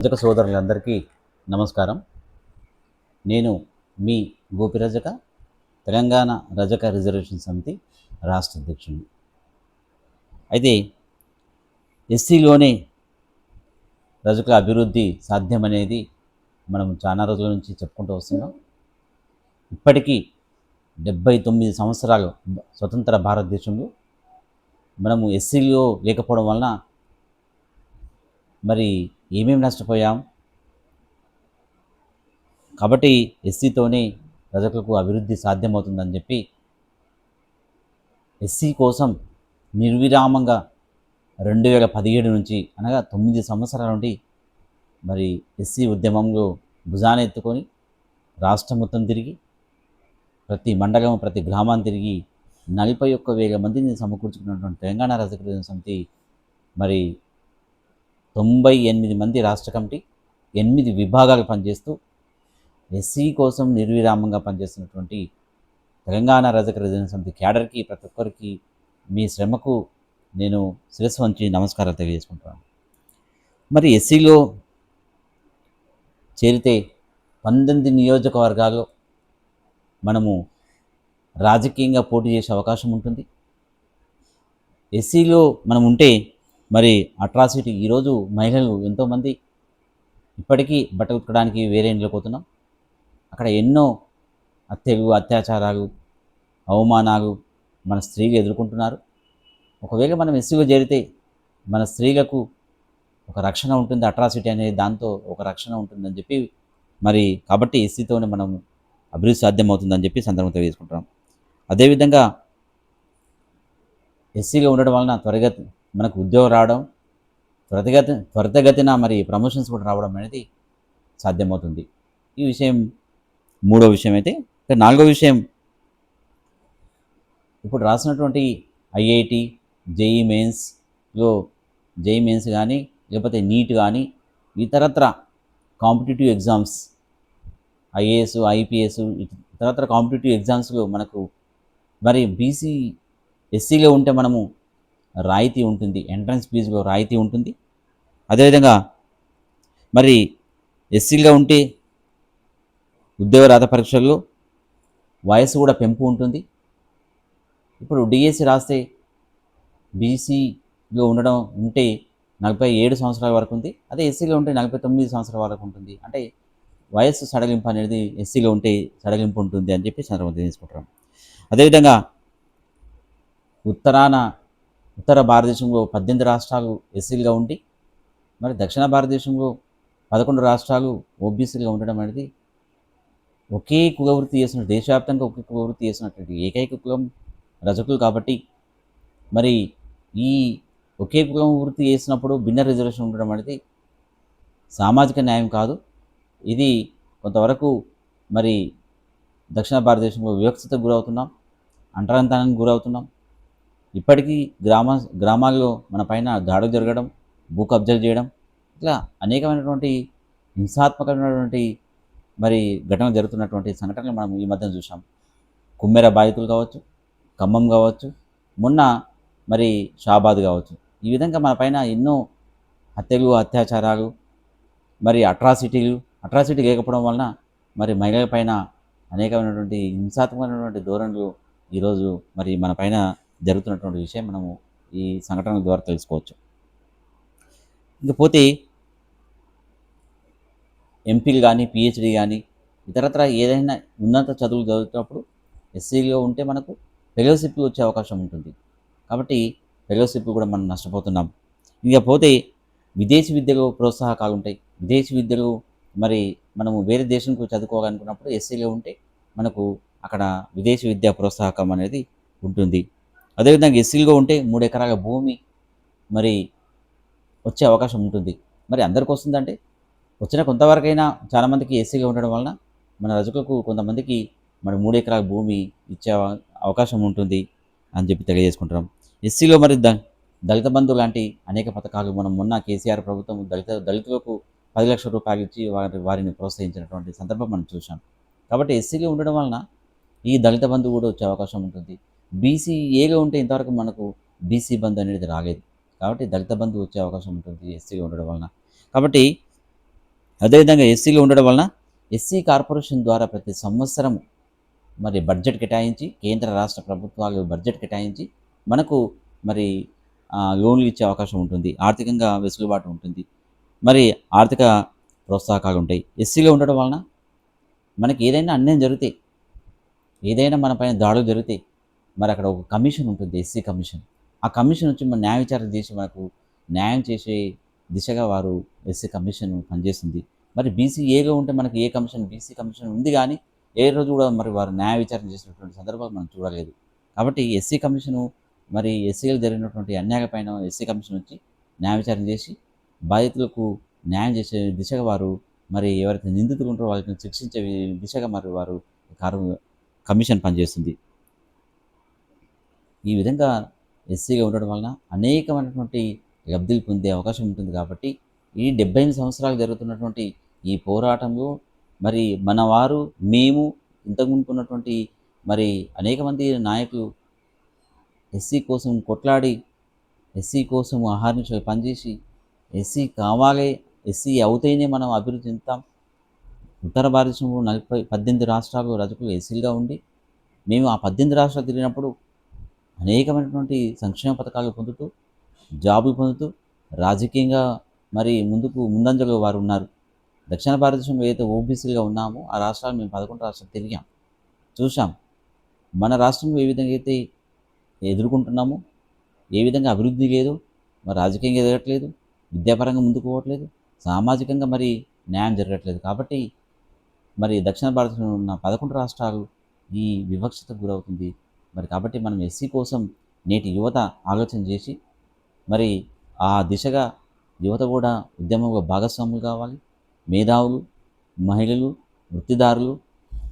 రజక సోదరులందరికీ నమస్కారం. నేను మీ గోపి రజక, తెలంగాణ రజక రిజర్వేషన్ సమితి రాష్ట్ర అధ్యక్షుడిని. అయితే ఎస్సీలోనే రజకుల అభివృద్ధి సాధ్యమనేది మనం చాలా రోజుల నుంచి చెప్పుకుంటూ వస్తున్నాం. ఇప్పటికీ 79 సంవత్సరాలు స్వతంత్ర భారతదేశంలో మనము ఎస్సీలో లేకపోవడం వలన మరి ఏమేమి నష్టపోయాం. కాబట్టి ఎస్సీతోనే రజకులకు అభివృద్ధి సాధ్యమవుతుందని చెప్పి ఎస్సీ కోసం నిర్విరామంగా 2017 నుంచి అనగా 9 సంవత్సరాల నుండి మరి ఎస్సీ ఉద్యమంలో భుజాన ఎత్తుకొని రాష్ట్రం మొత్తం తిరిగి ప్రతి మండలం ప్రతి గ్రామాన్ని తిరిగి 41,000 మందిని సమకూర్చుకున్నటువంటి తెలంగాణ రజక సమితి మరి 98 మంది రాష్ట్ర కమిటీ 8 విభాగాలు పనిచేస్తూ ఎస్సీ కోసం నిర్విరామంగా పనిచేస్తున్నటువంటి తెలంగాణ రజక రిజర్వేషన్ సమితి క్యాడర్కి ప్రతి ఒక్కరికి మీ శ్రమకు నేను శిరస్సు వంచి నమస్కారాలు తెలియజేసుకుంటున్నాను. మరి ఎస్సీలో చేరితే 19 నియోజకవర్గాల్లో మనము రాజకీయంగా పోటీ చేసే అవకాశం ఉంటుంది. ఎస్సీలో మనం ఉంటే మరి అట్రాసిటీ ఈరోజు మహిళలు ఎంతోమంది ఇప్పటికీ బట్టలు ఉతకడానికి వేరే ఇంట్లోకి పోతున్నాం. అక్కడ ఎన్నో హత్యలు అత్యాచారాలు అవమానాలు మన స్త్రీలు ఎదుర్కొంటున్నారు. ఒకవేళ మనం ఎస్సీలో చేరితే మన స్త్రీలకు ఒక రక్షణ ఉంటుంది, అట్రాసిటీ అనేది దాంతో ఒక రక్షణ ఉంటుందని చెప్పి మరి కాబట్టి ఎస్సీతోనే మనం అభివృద్ధి సాధ్యమవుతుందని చెప్పి సందర్భం తెలియజేసుకుంటున్నాం. అదేవిధంగా ఎస్సీలో ఉండడం వలన మనకు ఉద్యోగం రావడం త్వరితగతిన మరి ప్రమోషన్స్ కూడా రావడం అనేది సాధ్యమవుతుంది. ఈ విషయం మూడో విషయం. అయితే నాలుగో విషయం, ఇప్పుడు రాసినటువంటి ఐఐటి జేఈ మెయిన్స్ కానీ లేకపోతే నీట్ కానీ ఇతరత్ర కాంపిటేటివ్ ఎగ్జామ్స్ ఐఏఎస్ ఐపీఎస్ ఇతరత్ర కాంపిటేటివ్ ఎగ్జామ్స్లో మనకు మరి ఎస్సీలో ఉంటే మనము రాయితీ ఉంటుంది, ఎంట్రన్స్ ఫీజులో రాయితీ ఉంటుంది. అదేవిధంగా మరి ఎస్సీలో ఉంటే ఉద్యోగ రాత పరీక్షల్లో వయసు కూడా పెంపు ఉంటుంది. ఇప్పుడు డిఎస్సి రాస్తే బీసీలో ఉంటే 47 సంవత్సరాల వరకు ఉంది. అదే ఎస్సీలో ఉంటే 49 సంవత్సరాల వరకు ఉంటుంది. అంటే వయస్సు సడలింపు అనేది ఎస్సీలో ఉంటే సడలింపు ఉంటుంది అని చెప్పి సందర్భం తీసుకుంటాం. అదేవిధంగా ఉత్తర భారతదేశంలో 18 రాష్ట్రాలు ఎస్సీలుగా ఉండి మరి దక్షిణ భారతదేశంలో 11 రాష్ట్రాలు ఓబీసీలుగా ఉండడం అనేది ఒకే కులవృత్తి చేసిన దేశవ్యాప్తంగా ఒకే కులవృత్తి చేసినటువంటి ఏకైక కులం రజకులు. కాబట్టి మరి ఈ ఒకే కులం వృత్తి చేసినప్పుడు భిన్న రిజర్వేషన్ ఉండడం అనేది సామాజిక న్యాయం కాదు. ఇది కొంతవరకు మరి దక్షిణ భారతదేశంలో వివక్షతకు గురవుతున్నాం, అంటరాంతనానికి గురవుతున్నాం. ఇప్పటికీ గ్రామాల్లో మన పైన దాడులు జరగడం, భూ కబ్జాలు చేయడం, ఇట్లా అనేకమైనటువంటి హింసాత్మకమైనటువంటి మరి ఘటనలు జరుగుతున్నటువంటి సంఘటనలు మనం ఈ మధ్యన చూసాం. కుమ్మెర బాధితులు కావచ్చు, ఖమ్మం కావచ్చు, మొన్న మరి షాబాద్ కావచ్చు. ఈ విధంగా మన పైన ఎన్నో హత్యలు అత్యాచారాలు మరి అట్రాసిటీ లేకపోవడం వలన మరి మహిళల పైన అనేకమైనటువంటి హింసాత్మకమైనటువంటి ధోరణులు ఈరోజు మరి మన పైన జరుగుతున్నటువంటి విషయం మనము ఈ సంఘటనల ద్వారా తెలుసుకోవచ్చు. ఇకపోతే ఎంపీలు కానీ పిహెచ్డీ కానీ ఇతరత్ర ఏదైనా ఉన్నత చదువులు చదువుతున్నప్పుడు ఎస్సీలో ఉంటే మనకు ఫెలోషిప్ వచ్చే అవకాశం ఉంటుంది. కాబట్టి ఫెలోషిప్ కూడా మనం నష్టపోతున్నాం. ఇకపోతే విదేశీ విద్యలో ప్రోత్సాహకాలు ఉంటాయి. విదేశీ విద్యలు మరి మనము వేరే దేశంకు చదువుకోవాలనుకున్నప్పుడు ఎస్సీలో ఉంటే మనకు అక్కడ విదేశీ విద్యా ప్రోత్సాహకం అనేది ఉంటుంది. అదేవిధంగా ఎస్సీలో ఉంటే 3 ఎకరాల భూమి మరి వచ్చే అవకాశం ఉంటుంది. మరి అందరికి వస్తుందంటే వచ్చిన కొంతవరకైనా చాలామందికి ఎస్సీగా ఉండడం వలన మన రజకులకు కొంతమందికి మరి 3 ఎకరాల భూమి ఇచ్చే అవకాశం ఉంటుంది అని చెప్పి తెలియజేసుకుంటున్నాం. ఎస్సీలో మరి దళిత బంధు లాంటి అనేక పథకాలు మనం మొన్న కేసీఆర్ ప్రభుత్వం దళితులకు 10 లక్షల రూపాయలు ఇచ్చి వారిని ప్రోత్సహించినటువంటి సందర్భం మనం చూసాం. కాబట్టి ఎస్సీలో ఉండడం వలన ఈ దళిత బంధు కూడా వచ్చే అవకాశం ఉంటుంది. బీసీ ఏగా ఉంటే ఇంతవరకు మనకు బీసీ బంధు అనేది రాలేదు. కాబట్టి దళిత బంధు వచ్చే అవకాశం ఉంటుంది ఎస్సీగా ఉండడం వలన. కాబట్టి అదేవిధంగా ఎస్సీలో ఉండడం వలన ఎస్సీ కార్పొరేషన్ ద్వారా ప్రతి సంవత్సరం మరి బడ్జెట్ కేటాయించి కేంద్ర రాష్ట్ర ప్రభుత్వాలు బడ్జెట్ కేటాయించి మనకు మరి లోన్లు ఇచ్చే అవకాశం ఉంటుంది. ఆర్థికంగా వెసులుబాటు ఉంటుంది. మరి ఆర్థిక ప్రోత్సాహకాలు ఉంటాయి. ఎస్సీలో ఉండడం వలన మనకి ఏదైనా అన్యాయం జరిగితే, ఏదైనా మన పైన దాడులు జరిగితే మరి అక్కడ ఒక కమిషన్ ఉంటుంది, ఎస్సీ కమిషన్. ఆ కమిషన్ వచ్చి మన న్యాయ విచారణ చేసి మనకు న్యాయం చేసే దిశగా వారు ఎస్సీ కమిషన్ పనిచేస్తుంది. మరి బీసీ ఏగా ఉంటే మనకి ఏ కమిషన్, బీసీ కమిషన్ ఉంది కానీ ఏ రోజు కూడా మరి వారు న్యాయ విచారణ చేసినటువంటి సందర్భాలు మనం చూడలేదు. కాబట్టి ఎస్సీ కమిషను మరి ఎస్సీలకు జరిగినటువంటి అన్యాయపైన ఎస్సీ కమిషన్ వచ్చి న్యాయ విచారణ చేసి బాధితులకు న్యాయం చేసే దిశగా వారు మరి ఎవరైతే నిందితులు ఉంటారో వాళ్ళని శిక్షించే దిశగా మరి వారు కారు కమిషన్ పనిచేస్తుంది. ఈ విధంగా ఎస్సీగా ఉండడం వలన అనేకమైనటువంటి లబ్ధులు పొందే అవకాశం ఉంటుంది. కాబట్టి ఈ 78 సంవత్సరాలు జరుగుతున్నటువంటి ఈ పోరాటంలో మరి మన వారు, మేము ఇంతకుముందు ఉన్నటువంటి మరి అనేక మంది నాయకులు ఎస్సీ కోసం కొట్లాడి, ఎస్సీ కోసం అహర్నిశలు పనిచేసి, ఎస్సీ కావాలి, ఎస్సీ అవుతేనే మనం అభివృద్ధి చెందుతాం. ఉత్తర భారతదేశంలో 18 రాష్ట్రాలు రజకులు ఎస్సీలుగా ఉండి, మేము ఆ 18 రాష్ట్రాలు తిరిగినప్పుడు అనేకమైనటువంటి సంక్షేమ పథకాలు పొందుతూ, జాబులు పొందుతూ, రాజకీయంగా మరి ముందంజలో వారు ఉన్నారు. దక్షిణ భారతదేశంలో ఏదైతే ఓబీసీలుగా ఉన్నామో, ఆ రాష్ట్రాలు మేము 11 రాష్ట్రాలు తిరిగాం, చూసాం. మన రాష్ట్రంలో ఏ విధంగా అయితే ఎదుర్కొంటున్నామో, ఏ విధంగా అభివృద్ధి లేదు, మరి రాజకీయంగా ఎదగట్లేదు, విద్యాపరంగా ముందుకు పోవట్లేదు, సామాజికంగా మరి న్యాయం జరగట్లేదు. కాబట్టి మరి దక్షిణ భారతదేశంలో ఉన్న 11 రాష్ట్రాలు ఈ వివక్షతకు గురవుతుంది. మరి కాబట్టి మనం ఎస్సీ కోసం నేటి యువత ఆలోచన చేసి మరి ఆ దిశగా యువత కూడా ఉద్యమంలో భాగస్వాములు కావాలి. మేధావులు, మహిళలు, వృత్తిదారులు,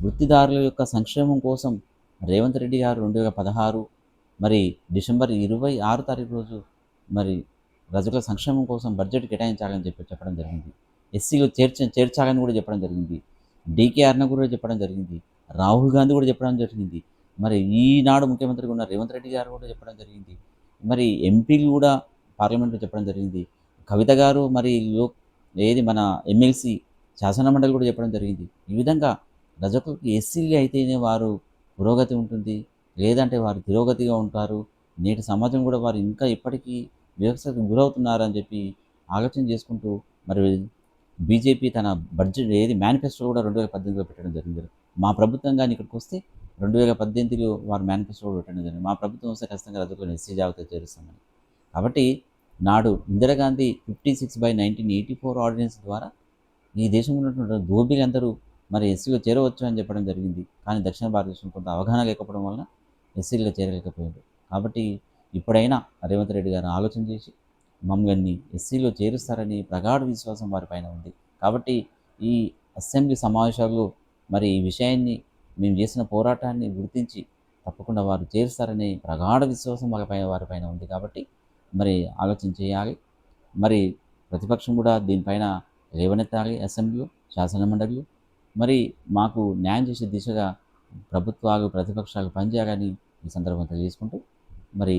వృత్తిదారుల యొక్క సంక్షేమం కోసం రేవంత్ రెడ్డి గారు 2016 మరి డిసెంబర్ 26 తారీఖు రోజు మరి రజకుల సంక్షేమం కోసం బడ్జెట్ కేటాయించాలని చెప్పడం జరిగింది. ఎస్సీలు చేర్చాలని కూడా చెప్పడం జరిగింది. డీకే అరుణ కూడా చెప్పడం జరిగింది. రాహుల్ గాంధీ కూడా చెప్పడం జరిగింది. మరి ఈనాడు ముఖ్యమంత్రిగా ఉన్న రేవంత్ రెడ్డి గారు కూడా చెప్పడం జరిగింది. మరి ఎంపీలు కూడా పార్లమెంట్లో చెప్పడం జరిగింది. కవిత గారు మరి మన ఎమ్మెల్సీ శాసనమండలి కూడా చెప్పడం జరిగింది. ఈ విధంగా రజకులకు ఎస్సీలు అయితేనే వారు పురోగతి ఉంటుంది, లేదంటే వారు తిరోగతిగా ఉంటారు. నేటి సమాజం కూడా వారు ఇంకా ఇప్పటికీ వివక్షకు గురవుతున్నారని చెప్పి ఆలోచన చేసుకుంటూ మరి బీజేపీ తన బడ్జెట్ మేనిఫెస్టో కూడా 2018లో పెట్టడం జరిగింది. మా ప్రభుత్వం కానీ ఇక్కడికి వస్తే 2018లో వారు మేనిఫెస్టో కూడా పెట్టడం జరిగింది. మా ప్రభుత్వం వస్తే ఖచ్చితంగా రజకులను ఎస్సీ జాబితా చేరుస్తామని. కాబట్టి నాడు ఇందిరాగాంధీ 56/1984 ఆర్డినెన్స్ ద్వారా ఈ దేశంలో ఉన్నటువంటి దోబీలందరూ మరి ఎస్సీలో చేరవచ్చు అని చెప్పడం జరిగింది. కానీ దక్షిణ భారతదేశం కొంత అవగాహన లేకపోవడం వలన ఎస్సీలో చేరలేకపోయారు. కాబట్టి ఇప్పుడైనా రేవంత్ రెడ్డి గారు ఆలోచన చేసి మమ్మల్ని ఎస్సీలో చేరుస్తారని ప్రగాఢ విశ్వాసం వారిపైన ఉంది. కాబట్టి ఈ అసెంబ్లీ సమావేశాల్లో మరి ఈ విషయాన్ని మేము చేసిన పోరాటాన్ని గుర్తించి తప్పకుండా వారు చేరుస్తారనే ప్రగాఢ విశ్వాసం వారిపైన ఉంది. కాబట్టి మరి ఆలోచన చేయాలి. మరి ప్రతిపక్షం కూడా దీనిపైన లేవనెత్తాలి. అసెంబ్లీలో, శాసనమండలిలో మరి మాకు న్యాయం చేసే దిశగా ప్రభుత్వాలు, ప్రతిపక్షాలు పనిచేయాలని ఈ సందర్భంగా తెలియజేసుకుంటూ మరి